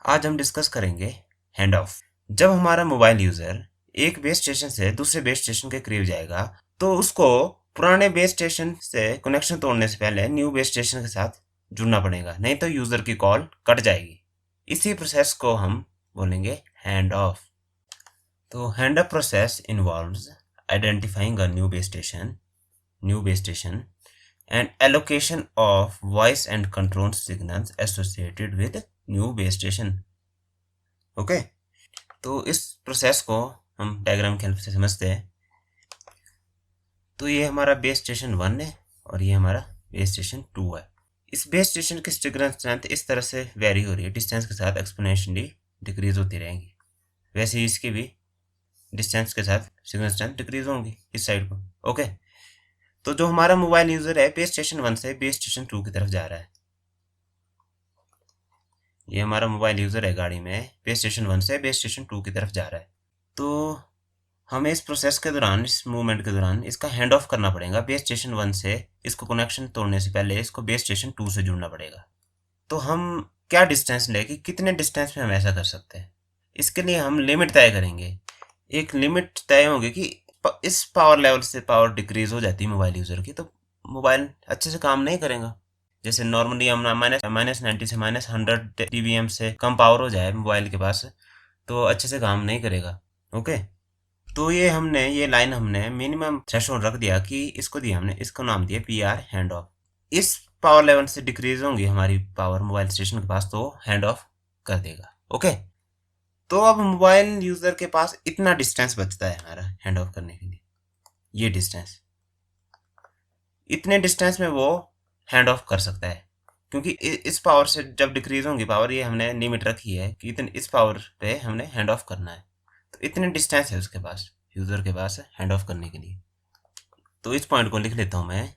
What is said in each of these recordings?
आज हम डिस्कस करेंगे हैंड ऑफ। जब हमारा मोबाइल यूजर एक बेस स्टेशन से दूसरे बेस स्टेशन के करीब जाएगा तो उसको पुराने बेस स्टेशन से कनेक्शन तोड़ने से पहले न्यू बेस स्टेशन के साथ जुड़ना पड़ेगा, नहीं तो यूजर की कॉल कट जाएगी। इसी प्रोसेस को हम बोलेंगे हैंड ऑफ। तो hand of process involves identifying a new base station and allocation of voice and control signals associated with new base station। Okay, तो इस प्रोसेस को हम डायग्राम की हेल्प से समझते हैं। तो ये हमारा बेस स्टेशन 1 है और ये हमारा बेस स्टेशन 2 है। इस बेस स्टेशन की सिग्नल स्ट्रेंथ इस तरह से वेरी हो रही है, डिस्टेंस के साथ एक्सपोनेंशियली डिक्रीज होती रहेंगी। वैसे ही इसकी भी डिस्टेंस के साथ सिग्नल स्ट्रेंथ डिक्रीज होंगी इस साइड को। ओके, तो जो हमारा मोबाइल यूजर है बेस स्टेशन 1 से बेस स्टेशन 2 की तरफ जा रहा है। ये हमारा मोबाइल यूजर है गाड़ी में, बेस स्टेशन 1 से बेस स्टेशन 2 की तरफ जा रहा है। तो हमें इस प्रोसेस के दौरान, इस मूवमेंट के दौरान इसका हैंड ऑफ करना पड़ेगा। बेस स्टेशन 1 से इसको कनेक्शन तोड़ने से पहले इसको बेस स्टेशन 2 से जुड़ना पड़ेगा। तो हम क्या डिस्टेंस ले कि कितने डिस्टेंस में हम ऐसा कर सकते हैं, इसके लिए हम लिमिट तय करेंगे। एक लिमिट तय होगी कि इस पावर लेवल से पावर डिक्रीज हो जाती है मोबाइल यूजर की, तो मोबाइल अच्छे से काम नहीं करेगा। जैसे नॉर्मली हम -90 से -100 dBm से कम पावर हो जाए मोबाइल के पास तो अच्छे से काम नहीं करेगा। ओके, तो ये लाइन हमने मिनिमम थ्रेशोल्ड रख दिया कि इसको नाम दिया PR हैंड ऑफ। इस पावर लेवल से डिक्रीज होंगी हमारी पावर मोबाइल स्टेशन के पास तो हैंड ऑफ कर देगा। ओके, तो अब मोबाइल यूजर के पास इतना डिस्टेंस बचता है हमारा हैंड ऑफ करने के लिए। ये डिस्टेंस, इतने डिस्टेंस में वो हैंड ऑफ कर सकता है, क्योंकि इस पावर से जब डिक्रीज होंगी पावर, ये हमने लिमिट रखी है कि इतने इस पावर पे हमने हैंड ऑफ करना है। तो इतने डिस्टेंस है उसके पास, यूजर के पास हैंड ऑफ करने के लिए। तो इस पॉइंट को लिख लेता हूं मैं।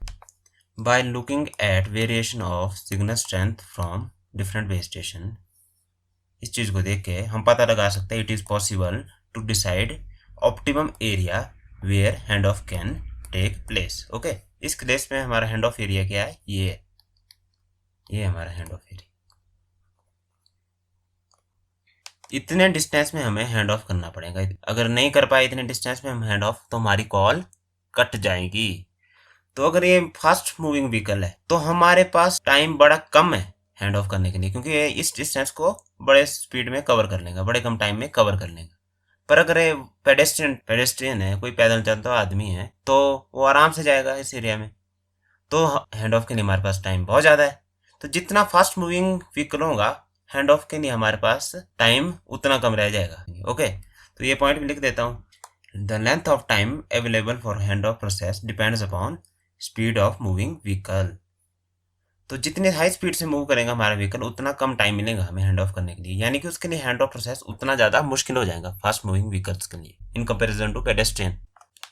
By looking at variation of signal strength from different base station, इस चीज को देख के हम पता लगा सकते हैं it is possible to decide optimum area where hand off can take place. Okay, इस केस में हमारा हैंड ऑफ एरिया क्या है, ये हमारा हैंड ऑफ एरिया। इतने डिस्टेंस में हमें हैंड ऑफ करना पड़ेगा। अगर नहीं कर पाए इतने डिस्टेंस में हम हैंड ऑफ, तो हमारी कॉल कट जाएगी। तो अगर ये फास्ट मूविंग व्हीकल है तो हमारे पास टाइम बड़ा कम है हैंड ऑफ करने के लिए, क्योंकि ये इस डिस्टेंस को बड़े स्पीड में कवर कर लेगा, बड़े कम टाइम में कवर कर लेगा। पर अगर ये पेडेस्ट्रियन है, कोई पैदल चलता हुआ आदमी है, तो वो आराम से जाएगा इस एरिया में। तो हैंड ऑफ के लिए हमारे पास टाइम बहुत ज़्यादा है। तो जितना फास्ट मूविंग व्हीकल होगा हैंड ऑफ के लिए हमारे पास टाइम उतना कम रह जाएगा। ओके, तो ये पॉइंट भी लिख देता हूँ। The length of time available for hand of process depends upon speed of moving vehicle. तो जितने हाई स्पीड से मूव करेगा हमारा व्हीकल उतना कम टाइम मिलेगा हमें हैंड ऑफ करने के लिए, यानी कि उसके लिए हैंड ऑफ प्रोसेस उतना ज़्यादा मुश्किल हो जाएगा फास्ट मूविंग व्हीकल्स के लिए इन कंपैरिजन टू पेडेस्ट्रियन।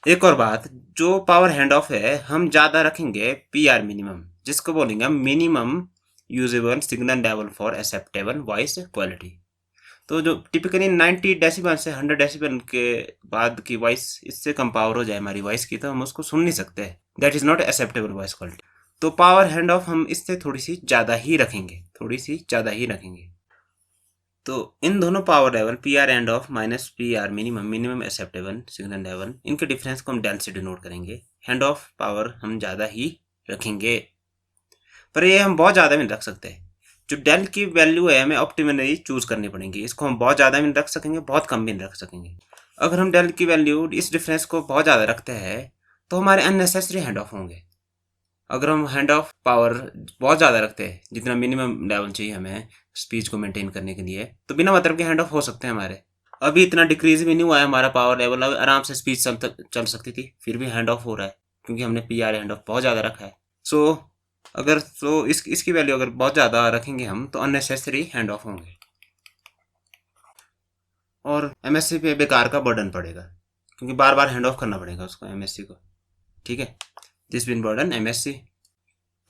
एक और बात, जो पावर हैंड ऑफ है हम ज़्यादा रखेंगे PR मिनिमम, जिसको बोलेंगे minimum usable signal level for acceptable voice quality. तो जो टिपिकली 90 डेसिबल से 100 डेसिबल के बाद की वॉइस, इससे कम पावर हो जाए हमारी वॉइस की तो हम उसको सुन नहीं सकते, that is not acceptable voice quality. तो पावर हैंड ऑफ हम इससे थोड़ी सी ज़्यादा ही रखेंगे। तो इन दोनों power level PR hand of minus PR minimum acceptable signal level, इनके डिफरेंस को हम डेल से डिनोट करेंगे। हैंड ऑफ पावर हम ज़्यादा ही रखेंगे, पर ये हम बहुत ज़्यादा भी नहीं रख सकते। जो डेल की वैल्यू है हमें ऑप्टिमली चूज करनी पड़ेगी। इसको हम बहुत ज़्यादा भी नहीं रख सकेंगे, बहुत कम भी नहीं रख सकेंगे। अगर हम डेल की वैल्यू, इस डिफरेंस को बहुत ज़्यादा रखते हैं तो हमारे अननेसेसरी हैंड ऑफ होंगे। अगर हम हैंड ऑफ पावर बहुत ज़्यादा रखते हैं, जितना मिनिमम लेवल चाहिए हमें स्पीच को मेंटेन करने के लिए, तो बिना मतलब के हैंड ऑफ हो सकते हैं हमारे। अभी इतना डिक्रीज भी नहीं हुआ है हमारा पावर लेवल, अब आराम से स्पीच चल सकती थी, फिर भी हैंड ऑफ हो रहा है क्योंकि हमने PR हैंड ऑफ बहुत ज़्यादा रखा है। इसकी वैल्यू अगर बहुत ज़्यादा रखेंगे हम तो अननेसेसरी हैंड ऑफ होंगे और MSC पे बेकार का बर्डन पड़ेगा, क्योंकि बार बार हैंड ऑफ करना पड़ेगा उसको MSC को। ठीक है, दिस विल बर्डन MSC।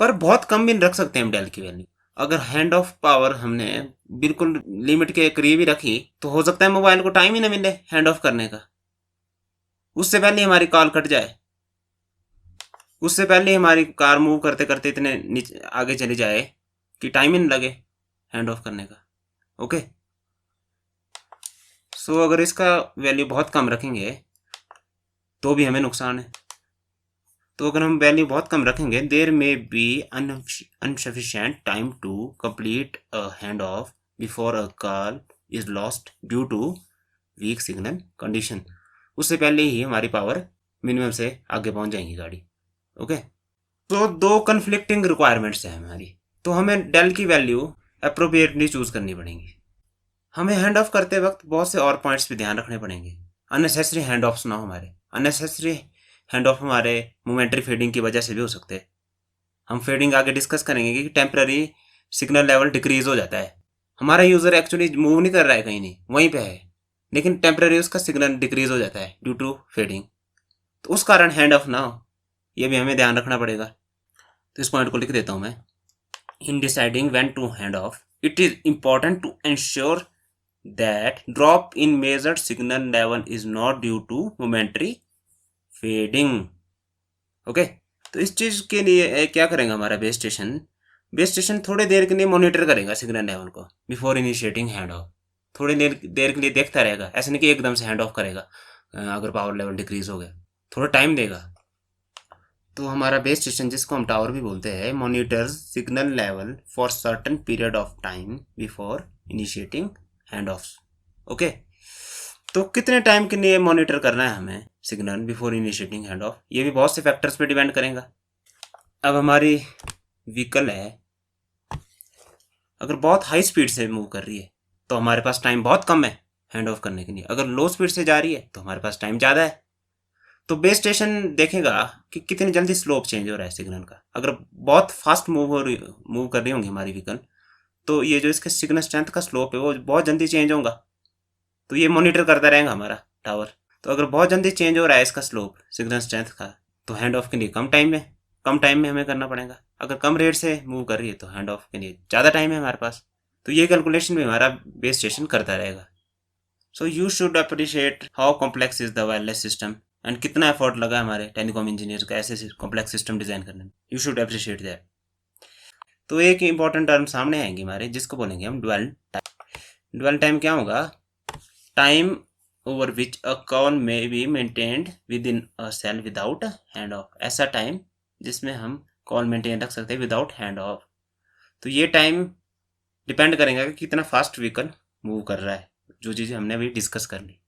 पर बहुत कम भी रख सकते हैं हम डेल की वैल्यू। अगर हैंड ऑफ पावर हमने बिल्कुल लिमिट के करीब ही रखी तो हो सकता है मोबाइल को टाइम ही ना मिले हैंड ऑफ करने का, उससे पहले हमारी कॉल कट जाए, उससे पहले हमारी कार मूव करते करते इतने नीचे आगे चली जाए कि टाइम ही नहीं लगे हैंड ऑफ करने का। ओके, सो अगर इसका वैल्यू बहुत कम रखेंगे तो भी हमें नुकसान है। तो अगर हम वैल्यू बहुत कम रखेंगे, there may be insufficient time to complete a hand off before a call is lost due to weak signal condition. उससे पहले ही हमारी पावर मिनिमम से आगे पहुंच जाएगी गाड़ी। ओके, तो दो कन्फ्लिक्टिंग रिक्वायरमेंट्स है हमारी, तो हमें डेल की वैल्यू अप्रोप्रिएटली चूज करनी पड़ेगी। हमें हैंड ऑफ करते वक्त बहुत से और पॉइंट्स भी ध्यान रखने पड़ेंगे। अननेसेसरी हैंड ऑफ्स ना हो हमारे। अननेसेसरी हैंड ऑफ हमारे मोमेंटरी फेडिंग की वजह से भी हो सकते हैं। हम फेडिंग आगे डिस्कस करेंगे कि टेम्पररी सिग्नल लेवल डिक्रीज हो जाता है। हमारा यूजर एक्चुअली मूव नहीं कर रहा है, कहीं नहीं, वहीं पे है, लेकिन टेम्पररी उसका सिग्नल डिक्रीज हो जाता है ड्यू टू फेडिंग। तो उस कारण हैंड ऑफ ना हो, ये भी हमें ध्यान रखना पड़ेगा। तो इस पॉइंट को लिख देता हूं मैं। In deciding when to hand off, it is important to ensure that drop in measured signal level is not due to momentary fading। Okay, तो इस चीज के लिए क्या करेंगे, हमारा बेस स्टेशन थोड़ी देर के लिए मॉनिटर करेगा सिग्नल लेवल को बिफोर इनिशिएटिंग हैंड ऑफ। थोड़ी देर के लिए देखता रहेगा, ऐसा नहीं कि एकदम से हैंड ऑफ करेगा। अगर पावर लेवल डिक्रीज हो गया, थोड़ा टाइम देगा। तो हमारा बेस स्टेशन, जिसको हम टावर भी बोलते हैं, monitors signal level for certain period of time before initiating hand of. Okay, तो कितने टाइम के लिए मॉनिटर करना है हमें signal before initiating hand of, ये भी बहुत से फैक्टर्स पे डिपेंड करेगा। अब हमारी व्हीकल है, अगर बहुत हाई स्पीड से मूव कर रही है तो हमारे पास टाइम बहुत कम है हैंड ऑफ करने के लिए। अगर लो स्पीड से जा रही है तो हमारे पास टाइम ज़्यादा है। तो बेस स्टेशन देखेगा कि कितनी जल्दी स्लोप चेंज हो रहा है सिग्नल का। अगर बहुत फास्ट मूव कर रही होंगी हमारी व्हीकल, तो ये जो इसके सिग्नल स्ट्रेंथ का स्लोप है वो बहुत जल्दी चेंज होगा। तो ये मॉनिटर करता रहेगा हमारा टावर। तो अगर बहुत जल्दी चेंज हो रहा है इसका स्लोप सिग्नल स्ट्रेंथ का, तो हैंड ऑफ के लिए कम टाइम में हमें करना पड़ेगा। अगर कम रेट से मूव कर रही है तो हैंड ऑफ के लिए ज़्यादा टाइम है हमारे पास। तो ये कैलकुलेशन भी हमारा बेस स्टेशन करता रहेगा। So you should appreciate how complex is the wireless system, and कितना एफर्ट लगा हमारे टेलीकॉम इंजीनियर का ऐसे कॉम्प्लेक्स सिस्टम डिजाइन करने में। You should appreciate that. तो एक इंपॉर्टेंट टर्म सामने आएंगे हमारे, जिसको बोलेंगे हम ड्वेल टाइम। ड्वेल टाइम क्या होगा? Time over which a call may be maintained within a cell without hand off. ऐसा टाइम जिसमें हम कॉल मेंटेन रख सकते हैं विदाउट हैंड ऑफ। तो ये टाइम डिपेंड करेगा कि कितना फास्ट व्हीकल मूव कर रहा है, जो चीज़ें हमने अभी डिस्कस कर ली।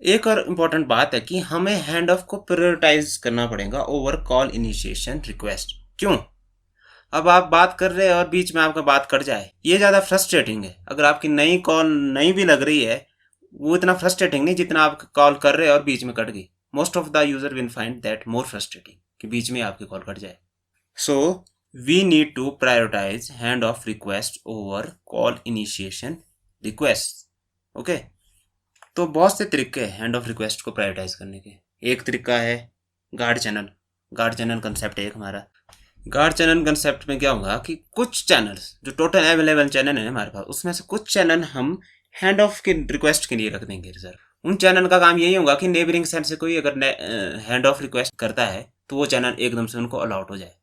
एक और इम्पॉर्टेंट बात है कि हमें हैंड ऑफ को प्रायोरिटाइज करना पड़ेगा ओवर कॉल इनिशिएशन रिक्वेस्ट। क्यों? अब आप बात कर रहे हैं और बीच में आपका बात कट जाए, ये ज़्यादा फ्रस्ट्रेटिंग है। अगर आपकी नई कॉल नई भी लग रही है, वो इतना फ्रस्ट्रेटिंग नहीं जितना आप कॉल कर रहे हैं और बीच में कट गई। Most of the user will find that more frustrating कि बीच में आपकी कॉल कट जाए। So we need to prioritise hand off request over call initiation request. Okay, तो बहुत से तरीके हैं हैंड ऑफ रिक्वेस्ट को प्रायोरिटाइज करने के। एक तरीका है गार्ड चैनल कंसेप्ट है एक हमारा। गार्ड चैनल कंसेप्ट में क्या होगा कि कुछ चैनल्स, जो टोटल अवेलेबल चैनल है हमारे पास, उसमें से कुछ चैनल हम हैंड ऑफ के रिक्वेस्ट के लिए रख देंगे रिजर्व। उन चैनल का काम यही होगा कि नेबरिंग सेल से कोई अगर हैंड ऑफ रिक्वेस्ट करता है तो वो चैनल एकदम से उनको अलॉट हो जाए।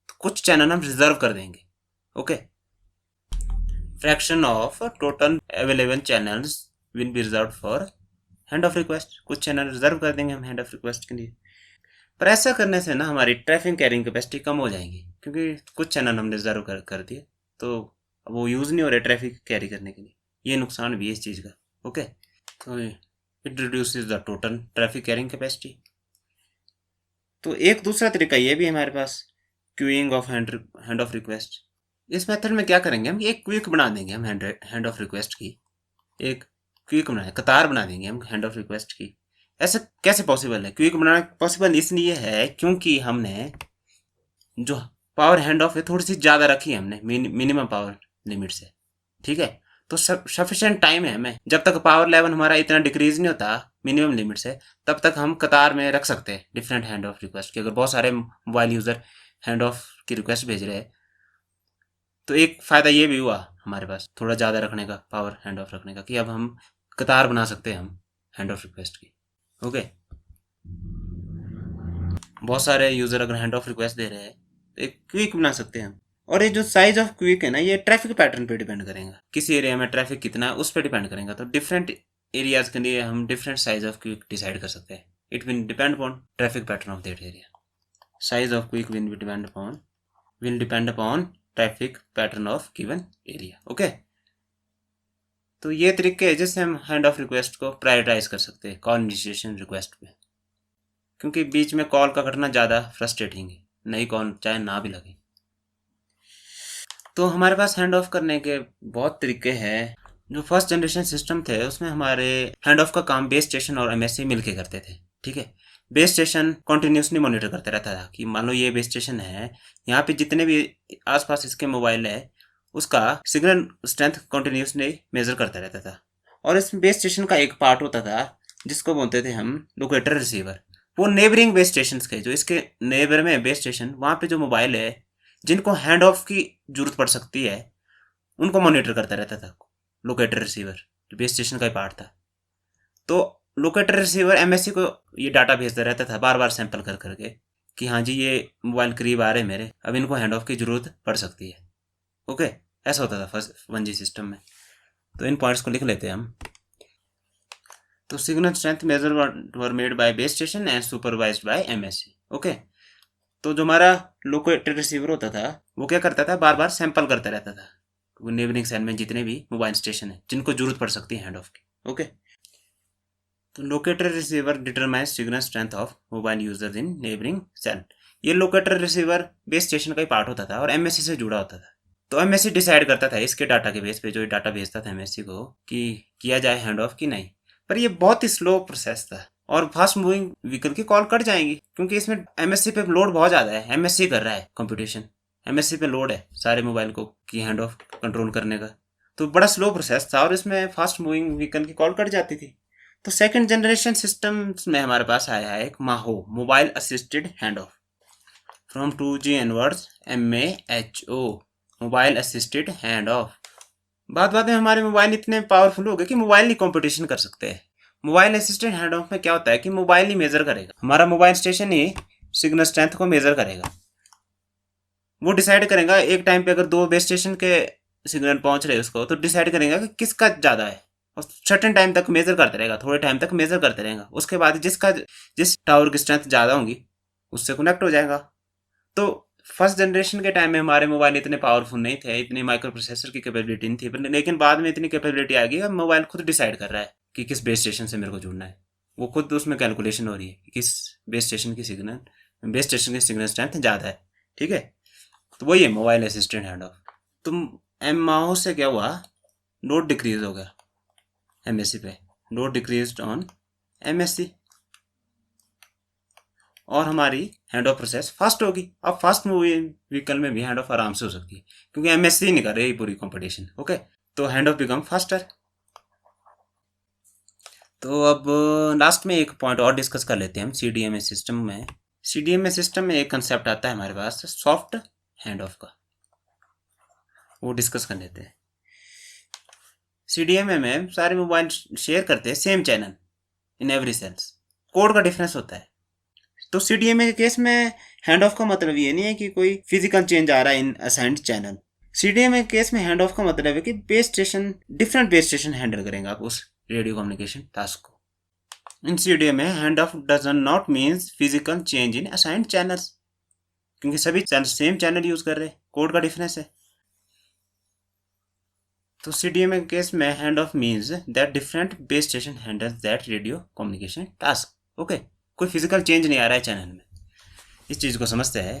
तो कुछ चैनल हम रिजर्व कर देंगे। Okay, fraction of total available channels will be reserve for hand off request. कुछ चैनल रिजर्व कर देंगे हम हैंड ऑफ रिक्वेस्ट के लिए। पर ऐसा करने से ना हमारी ट्रैफिक कैरिंग कैपेसिटी कम हो जाएगी, क्योंकि कुछ चैनल हमने रिजर्व कर दिए तो वो यूज़ नहीं हो रहे ट्रैफिक कैरी करने के लिए। ये नुकसान भी है इस चीज़ का। ओके, तो it reduces the total traffic carrying capacity. तो एक दूसरा तरीका ये भी है हमारे पास, queuing of hand off request. इस मेथड में क्या करेंगे हम, एक क्विक बना देंगे हम हैंड ऑफ रिक्वेस्ट की। एक क्विक कतार बना देंगे हम हैंड ऑफ रिक्वेस्ट की। ऐसा कैसे पॉसिबल है? क्विक बनाना पॉसिबल इसलिए है क्योंकि हमने जो पावर हैंड ऑफ है थोड़ी सी ज़्यादा रखी है हमने मिनिमम पावर लिमिट से। ठीक है, तो सफिशिएंट टाइम है हमें, जब तक पावर लेवल हमारा इतना डिक्रीज नहीं होता मिनिमम लिमिट से, तब तक हम कतार में रख सकते हैं डिफरेंट हैंड ऑफ रिक्वेस्ट की। अगर बहुत सारे मोबाइल यूज़र हैंड ऑफ की रिक्वेस्ट भेज रहे हैं तो एक फ़ायदा ये भी हुआ हमारे पास थोड़ा ज़्यादा रखने का, पावर हैंड ऑफ रखने का, कि अब हम कतार बना सकते हैं हम हैंड ऑफ रिक्वेस्ट की। ओके, बहुत सारे यूज़र अगर हैंड ऑफ रिक्वेस्ट दे रहे हैं तो एक क्विक बना सकते हैं हम। और ये जो साइज ऑफ क्विक है ना, ये ट्रैफिक पैटर्न पे डिपेंड करेगा। किसी एरिया में ट्रैफिक कितना है उस पर डिपेंड करेगा। तो डिफरेंट एरियाज के लिए हम different size of quick decide कर सकते हैं. It will depend upon traffic pattern of that area. Size of quick will depend upon traffic pattern of given area. Okay, तो ये तरीके है जिससे हम हैंड ऑफ रिक्वेस्ट को प्रायोरिटाइज कर सकते हैं कॉल इनिशिएशन रिक्वेस्ट पे, क्योंकि बीच में कॉल का कटना ज़्यादा फ्रस्ट्रेटिंग है, नई कॉल चाहे ना भी लगे. तो हमारे पास हैंड ऑफ करने के बहुत तरीके हैं. जो फर्स्ट जनरेशन सिस्टम थे उसमें हमारे हैंड ऑफ का काम बेस स्टेशन और एमएससी मिलके करते थे. ठीक है, बेस स्टेशन कॉन्टिन्यूसली मॉनिटर करते रहता था कि मान लो ये बेस स्टेशन है, यहाँ पे जितने भी आसपास इसके मोबाइल है उसका सिग्नल स्ट्रेंथ कॉन्टिन्यूसली मेजर करता रहता था. और इस बेस स्टेशन का एक पार्ट होता था जिसको बोलते थे हम लोकेटर रिसीवर. वो नेबरिंग बेस स्टेशन के जो इसके नेबर में बेस स्टेशन, वहाँ पे जो मोबाइल है जिनको हैंड ऑफ की जरूरत पड़ सकती है उनको मॉनिटर करता रहता था लोकेटर रिसीवर, जो बेस स्टेशन का ही पार्ट था. तो लोकेटर रिसीवर एमएससी को ये डाटा भेजता रहता था बार बार सैंपल कर करके कि हाँ जी ये मोबाइल करीब आ रहे हैं मेरे, अब इनको हैंड ऑफ की जरूरत पड़ सकती है. ओके, ऐसा होता था फर्स्ट 1G सिस्टम में. तो इन पॉइंट्स को लिख लेते हैं हम. तो signal strength measure were made by base station and supervised by MSC. Okay, तो जो हमारा लोकेटर रिसीवर होता था वो क्या करता था, बार बार सैंपल करता रहता था वो नेबरिंग सेल में जितने भी मोबाइल स्टेशन है जिनको जरूरत पड़ सकती है हैंड ऑफ की. ओके, तो locator receiver determines signal strength of mobile users in neighbouring cell. ये लोकेटर रिसीवर बेस स्टेशन का ही पार्ट होता था और एमएससी से जुड़ा होता था. तो एमएससी डिसाइड करता था इसके डाटा के बेस पे, जो डाटा भेजता था एमएससी को कि किया जाए हैंड ऑफ की नहीं. पर ये बहुत ही स्लो प्रोसेस था और फास्ट मूविंग व्हीकल की कॉल कट जाएंगी क्योंकि इसमें एमएससी पे लोड बहुत ज़्यादा है. एमएससी कर रहा है कंप्यूटेशन, एमएससी पे लोड है सारे मोबाइल को की हैंड ऑफ कंट्रोल करने का. तो बड़ा स्लो प्रोसेस था और इसमें फास्ट मूविंग व्हीकल की कॉल कट जाती थी. तो सेकंड जनरेशन सिस्टम्स में हमारे पास आया है एक माहो, mobile assisted hand of. From 2G एनवर्ड्स MAHO, mobile assisted hand of. बात में हमारे मोबाइल इतने पावरफुल हो गए कि मोबाइल ही कंपटीशन कर सकते हैं. मोबाइल असिस्टेंट हैंड ऑफ में क्या होता है कि मोबाइल ही मेजर करेगा, हमारा मोबाइल स्टेशन ही सिग्नल स्ट्रेंथ को मेजर करेगा. वो डिसाइड करेगा एक टाइम पे अगर दो बेस स्टेशन के सिग्नल पहुंच रहे उसको, तो डिसाइड करेगा कि किसका ज़्यादा है और सर्टेन टाइम तक मेजर करते रहेगा, थोड़े टाइम तक मेजर करते रहेगा. उसके बाद जिस टावर की स्ट्रेंथ ज़्यादा होगी उससे कनेक्ट हो जाएगा. तो फर्स्ट जनरेशन के टाइम में हमारे मोबाइल इतने पावरफुल नहीं थे, इतनी माइक्रो प्रोसेसर की कैपेबिलिटी नहीं थी, लेकिन बाद में इतनी कैपेबिलिटी आ गई. अब मोबाइल खुद डिसाइड कर रहा है कि किस बेस स्टेशन से मेरे को जुड़ना है. वो खुद उसमें कैलकुलेशन हो रही है कि किस बेस स्टेशन की सिग्नल स्ट्रेंथ ज़्यादा है. ठीक है, तो वही है मोबाइल असिस्टेंट हैंड ऑफ. तो एमआओ से क्या हुआ, लोड डिक्रीज हो गया एमएससी पे, लोड डिक्रीज ऑन एमएससी और हमारी हैंड ऑफ प्रोसेस फास्ट होगी. अब फास्ट मूविंग व्हीकल में भी हैंड ऑफ आराम से हो सकती है क्योंकि एमएससी नहीं कर रही पूरी कंपटीशन. ओके, तो हैंड ऑफ बिकम फास्टर. तो अब लास्ट में एक पॉइंट और डिस्कस कर लेते हैं हम सीडीएमए सिस्टम में. सीडीएमए सिस्टम में एक कंसेप्ट आता है हमारे पास सॉफ्ट हैंड ऑफ का, वो डिस्कस कर लेते हैं. सीडीएमए में सारे मोबाइल शेयर करते हैं same channel in every cells, code का डिफरेंस होता है. तो सीडीएमए के केस में हैंड ऑफ का मतलब ये नहीं है कि कोई फिजिकल चेंज आ रहा है इन असाइंड चैनल. सीडीएमए के केस में हैंड ऑफ का मतलब है कि डिफरेंट बेस स्टेशन हैंडल करेंगे आप उस रेडियो कम्युनिकेशन टास्क को. In CDMA hand off does not means physical change in assigned channels, क्योंकि सभी सेम चैनल यूज कर रहे हैं, कोड का डिफरेंस है. तो सीडीएमए के केस में hand of means that different base station handle that radio communication task. Okay, कोई फिजिकल चेंज नहीं आ रहा है चैनल में, इस चीज को समझते हैं.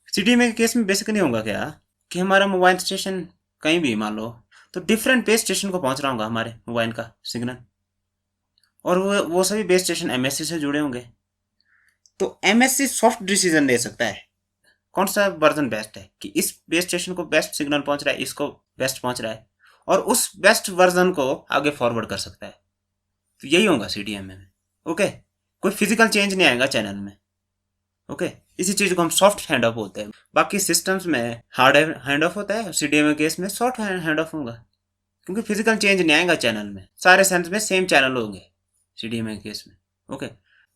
सीडीएमए के केस में बेसिकली होगा क्या कि हमारा मोबाइल स्टेशन कहीं भी मान लो तो डिफरेंट बेस स्टेशन को पहुंच रहा होगा हमारे मोबाइल का सिग्नल, और वो सभी बेस स्टेशन एमएससी से जुड़े होंगे. तो एमएससी सॉफ्ट डिसीजन ले सकता है कौन सा वर्जन बेस्ट है, कि इस बेस स्टेशन को बेस्ट सिग्नल पहुंच रहा है, इसको बेस्ट पहुंच रहा है, और उस बेस्ट वर्जन को आगे फॉरवर्ड कर सकता है. तो यही होगा सीडीएमए में. ओके, कोई फिजिकल चेंज नहीं आएगा चैनल में. ओके, इसी चीज को हम सॉफ्ट हैंड ऑफ बोलते हैं. बाकी सिस्टम्स में हार्ड हैंड ऑफ होता है, सीडीएमए केस में सॉफ्ट हैंड ऑफ होगा क्योंकि फिजिकल चेंज नहीं आएगा चैनल में, सारे सेंस में सेम चैनल होंगे सीडीएमए केस में. ओके,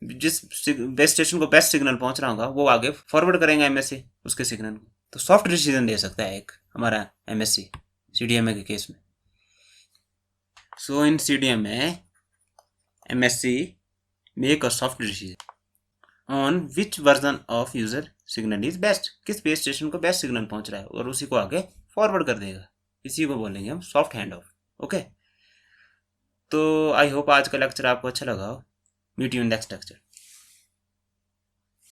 जिस बेस स्टेशन को बेस्ट सिग्नल पहुंच रहा होगा वो आगे फॉरवर्ड करेंगे एमएससी उसके सिग्नल को. तो सॉफ्ट डिसीजन ले सकता है एक हमारा एमएससी सीडीएमए के केस में. सो इन CDM में MSC make a soft decision on which version of user signal is best, किस बेस स्टेशन को बेस्ट सिग्नल पहुंच रहा है और उसी को आगे फॉरवर्ड कर देगा। इसी को बोलेंगे हम सॉफ्ट हैंड ऑफ। ओके, तो आई होप आज का लेक्चर आपको अच्छा लगा हो। Meet you in next lecture.